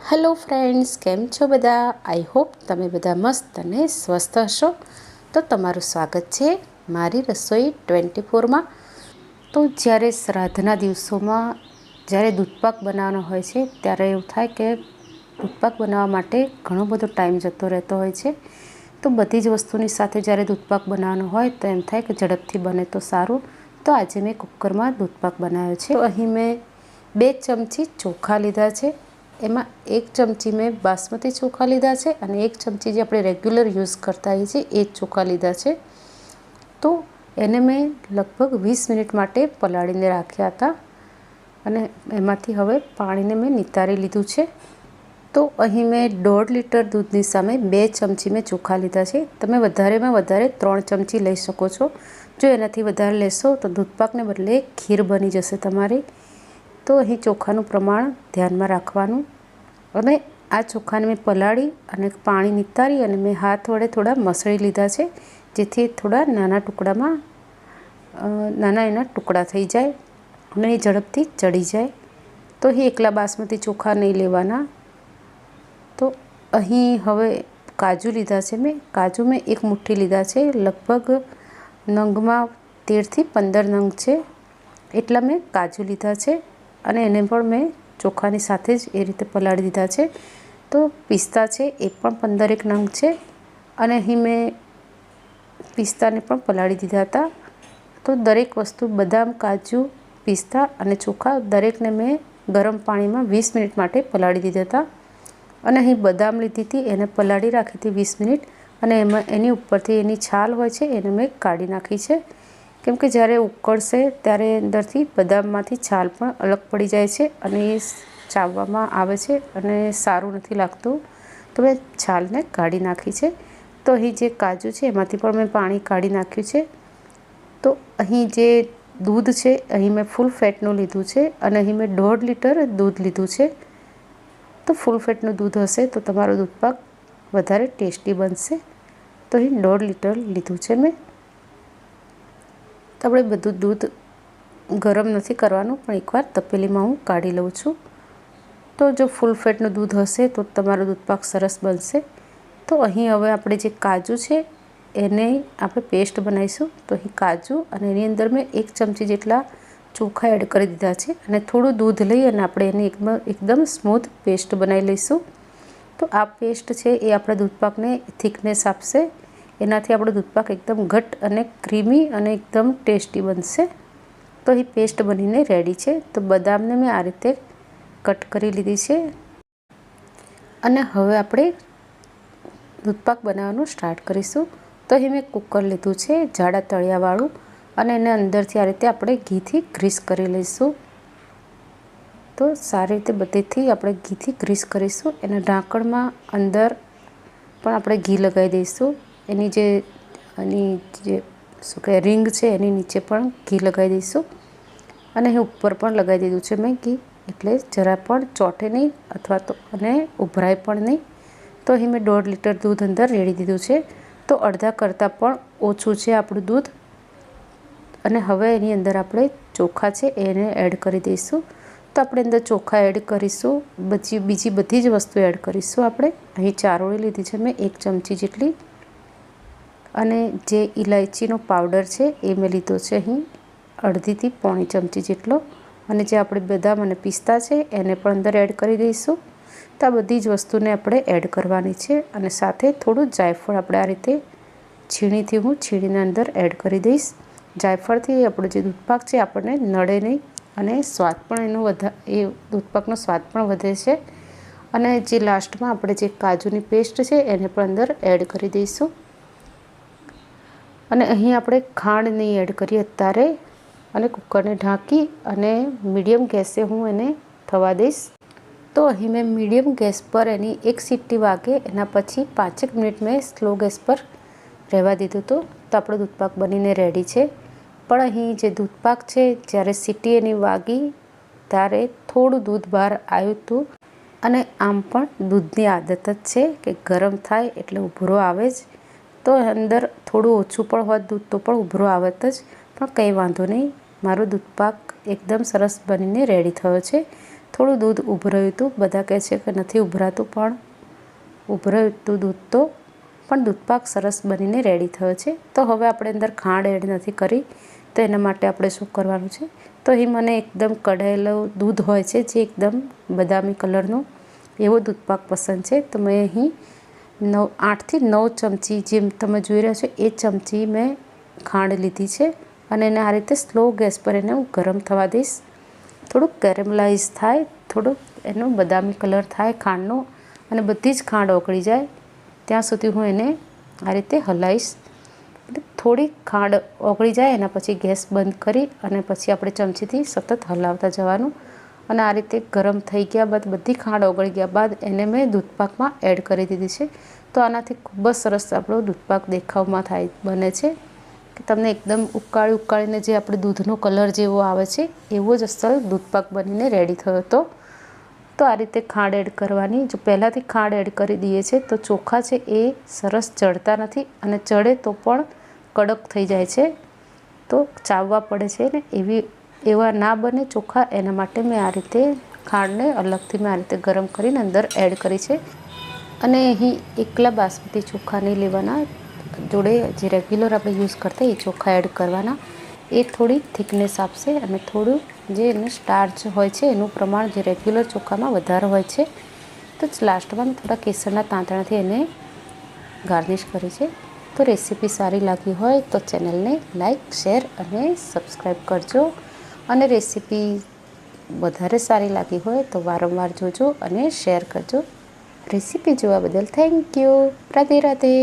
Hello friends, કેમ છો બધા? આઈ હોપ તમે બધા મસ્ત અને સ્વસ્થ હશો. તો તમારું સ્વાગત છે મારી રસોઈ 24માં. તો જ્યારે શ્રાદ્ધના દિવસોમાં જ્યારે દૂધપાક બનાવવાનો હોય છે ત્યારે એવું થાય કે દૂધપાક બનાવવા માટે ઘણો બધો ટાઈમ જતો રહેતો હોય છે. તો બધી જ વસ્તુની સાથે જ્યારે દૂધપાક બનાવવાનો હોય તો એમ થાય કે ઝડપથી બને તો સારું. તો આજે મેં કુકરમાં દૂધપાક બનાવ્યો છે. તો અહીં મેં 2 ચમચી ચોખા લીધા છે. એમાં 1 ચમચી મેં બાસમતી ચોખા લીધા છે અને 1 ચમચી જે આપણે રેગ્યુલર યુઝ કરતા હોઈએ છીએ એ જ ચોખા લીધા છે. તો એને મેં લગભગ 20 મિનિટ માટે પલાળીને રાખ્યા હતા અને એમાંથી હવે પાણીને મેં નિતારી લીધું છે. તો અહીં મેં 1.5 લીટર દૂધની સામે 2 ચમચી મેં ચોખા લીધા છે. તમે વધારેમાં વધારે 3 ચમચી લઈ શકો છો. જો એનાથી વધારે લેશો તો દૂધપાકને બદલે ખીર બની જશે તમારી. તો અહીં ચોખાનું પ્રમાણ ધ્યાનમાં રાખવાનું. અને આ ચોખાને મેં પલાળી અને પાણી નિતારી અને મેં હાથ વડે થોડા મસળી લીધા છે, જેથી થોડા નાના ટુકડામાં નાના એના ટુકડા થઈ જાય અને એ ઝડપથી ચડી જાય. તો અહીં એકલા બાસમતી ચોખા નહીં લેવાના. તો અહીં હવે કાજુ લીધા છે કાજુ મેં 1 મુઠ્ઠી લીધા છે. લગભગ નંગમાં 13થી 15 નંગ છે એટલા મેં કાજુ લીધા છે અને એને પણ મેં ચોખાની સાથે જ એ રીતે પલાળી દીધા છે. તો પિસ્તા છે એ પણ 15 નંગ છે અને અહીં મેં પિસ્તાને પણ પલાળી દીધા હતા. તો દરેક વસ્તુ બદામ, કાજુ, પિસ્તા અને ચોખા દરેકને મેં ગરમ પાણીમાં 20 મિનિટ માટે પલાળી દીધા હતા. અને અહીં બદામ લીધી હતી, એને પલાળી રાખી હતી 20 મિનિટ અને એમાં એની ઉપરથી એની છાલ હોય છે એને મેં કાઢી નાખી છે. કેમ કે જ્યારે ઉકળશે ત્યારે અંદરથી બદામમાંથી છાલ પણ અલગ પડી જાય છે અને એ ચાવવામાં આવે છે અને સારું નથી લાગતું. તો મેં છાલને કાઢી નાખી છે. તો અહીં જે કાજુ છે એમાંથી પણ મેં પાણી કાઢી નાખ્યું છે. તો અહીં જે દૂધ છે અહીં મેં ફૂલ ફેટનું લીધું છે અને અહીં મેં 1.5 લીટર દૂધ લીધું છે. તો ફૂલ ફેટનું દૂધ હશે તો તમારો દૂધપાક વધારે ટેસ્ટી બનશે. તો અહીં 1.5 લીટર લીધું છે મેં. તો આપણે બધું દૂધ ગરમ નથી કરવાનું, પણ એકવાર તપેલીમાં હું કાઢી લઉં છું. તો જો ફૂલ ફેટનું દૂધ હશે તો તમારો દૂધપાક સરસ બનશે. તો અહીં હવે આપણે જે કાજુ છે એને આપણે પેસ્ટ બનાવીશું. તો અહીં કાજુ અને એની અંદર મેં 1 ચમચી જેટલા ચોખા એડ કરી દીધા છે અને થોડું દૂધ લઈ અને આપણે એની એકદમ સ્મૂથ પેસ્ટ બનાવી લઈશું. તો આ પેસ્ટ છે એ આપણા દૂધપાકને થિકનેસ આપશે. એનાથી આપણો દૂધપાક એકદમ ઘટ્ટ અને ક્રીમી અને એકદમ ટેસ્ટી બનશે. તો અહીં પેસ્ટ બનીને રેડી છે. તો બદામને મેં આ રીતે કટ કરી લીધી છે અને હવે આપણે દૂધપાક બનાવવાનું સ્ટાર્ટ કરીશું. તો અહીં મેં કુકર લીધું છે જાડા તળિયાવાળું અને એને અંદરથી આ રીતે આપણે ઘીથી ગ્રીસ કરી લઈશું. તો સારી રીતે બધેથી આપણે ઘીથી ગ્રીસ કરીશું. એના ઢાંકણમાં અંદર પણ આપણે ઘી લગાવી દઈશું. એની જે શું કહે રિંગ છે એની નીચે પણ ઘી લગાવી દઈશું અને અહીં ઉપર પણ લગાવી દીધું છે મેં ઘી, એટલે જરા પણ ચોંટે નહીં અથવા તો અને ઉભરાય પણ નહીં. તો અહીં મેં 1.5 લીટર દૂધ અંદર રેડી દીધું છે. તો અડધા કરતાં પણ ઓછું છે આપણું દૂધ. અને હવે એની અંદર આપણે ચોખા છે એને એડ કરી દઈશું. તો આપણે અંદર ચોખા એડ કરીશું, બીજી બધી જ વસ્તુ એડ કરીશું. આપણે અહીં ચારોળી લીધી છે મેં 1 ચમચી જેટલી અને જે ઇલાયચીનો પાવડર છે એ મેં લીધો છે અહીં 1/2થી 1/4 ચમચી જેટલો અને જે આપણે બદામ અને પિસ્તા છે એને પણ અંદર એડ કરી દઈશું. તો આ બધી જ વસ્તુને આપણે એડ કરવાની છે અને સાથે થોડું જાયફળ આપણે આ રીતે છીણીને અંદર એડ કરી દઈશ. જાયફળથી આપણો જે દૂધપાક છે આપણને નડે નહીં અને સ્વાદ પણ એનો એ દૂધપાકનો સ્વાદ પણ વધે છે. અને જે લાસ્ટમાં આપણે જે કાજુની પેસ્ટ છે એને પણ અંદર એડ કરી દઈશું. અને અહીં આપણે ખાંડ નહીં એડ કરીએ અત્યારે અને કુકરને ઢાંકી અને મીડિયમ ગેસે હું એને થવા દઈશ. તો અહીં મેં મીડિયમ ગેસ પર એની 1 સીટી વાગે એના પછી 5 મિનિટ મેં સ્લો ગેસ પર રહેવા દીધું હતું. તો આપણો દૂધપાક બનીને રેડી છે. પણ અહીં જે દૂધપાક છે જ્યારે સીટી એની વાગી ત્યારે થોડું દૂધ બહાર આવ્યું હતું અને આમ પણ દૂધની આદત જ છે કે ગરમ થાય એટલે ઉભરો આવે જ. તો અંદર થોડું ઓછું પણ હોત દૂધ તો પણ ઉભરો આવત જ, પણ કંઈ વાંધો નહીં. મારો દૂધપાક એકદમ સરસ બનીને રેડી થયો છે. થોડું દૂધ ઉભરાયું હતું. બધા કહે છે કે નથી ઉભરાતું, પણ ઉભરાયું હતું દૂધ તો. પણ દૂધપાક સરસ બનીને રેડી થયો છે. તો હવે આપણે અંદર ખાંડ એડ નથી કરી, તો એના માટે આપણે શું કરવાનું છે, તો અહીં મને એકદમ કઢાયેલું દૂધ હોય છે જે એકદમ બદામી કલરનું, એવો દૂધપાક પસંદ છે. તો મેં અહીં 8 થી 9 ચમચી, જેમ તમે જોઈ રહ્યા છો એ ચમચી મેં ખાંડ લીધી છે. અને એને આ રીતે સ્લો ગેસ પર એને હું ગરમ થવા દઈશ. થોડુંક કેરેમલાઇઝ થાય, થોડુંક એનો બદામી કલર થાય ખાંડનો, અને બધી જ ખાંડ ઓગળી જાય ત્યાં સુધી હું એને આ રીતે હલાવીશ. થોડી ખાંડ ઓગળી જાય એના પછી ગેસ બંધ કરી અને પછી આપણે ચમચીથી સતત હલાવતા જવાનું. અને આ રીતે ગરમ થઈ ગયા બાદ, બધી ખાંડ ઓગળી ગયા બાદ એને મેં દૂધપાકમાં એડ કરી દીધી છે. તો આનાથી ખૂબ જ સરસ આપણો દૂધપાક દેખાવમાં બને છે કે તમને એકદમ ઉકાળીને જે આપણે દૂધનો કલર જેવો આવે છે એવો જ અસલ દૂધપાક બનીને રેડી થયો હતો. તો આ રીતે ખાંડ એડ કરવાની. જો પહેલાંથી ખાંડ એડ કરી દઈએ છે તો ચોખા છે એ સરસ ચડતા નથી, અને ચડે તો પણ કડક થઈ જાય છે, તો ચાવવા પડે છે ને, એવા ના બને ચોખા. એના માટે મેં આ રીતે ખાંડને અલગથી મેં આ રીતે ગરમ કરીને અંદર એડ કરી છે. અને અહીં એકલા બાસમતી ચોખા નહીં લેવાના, જોડે જે રેગ્યુલર આપણે યુઝ કરતા એ ચોખા એડ કરવાના. એ થોડી થિકનેસ આપશે અને થોડું જે એનું સ્ટાર્ચ હોય છે એનું પ્રમાણ જે રેગ્યુલર ચોખામાં વધારે હોય છે. તો લાસ્ટમાં મેં થોડા કેસરના તાંતણાથી એને ગાર્નિશ કરી છે. તો રેસીપી સારી લાગી હોય તો ચેનલને લાઈક, શેર અને સબસ્ક્રાઈબ કરજો. અને રેસીપી વધારે સારી લાગી હોય તો વારંવાર જોજો અને શેર કરજો. રેસીપી જોવા બદલ થેન્ક યુ. રાધે રાધે.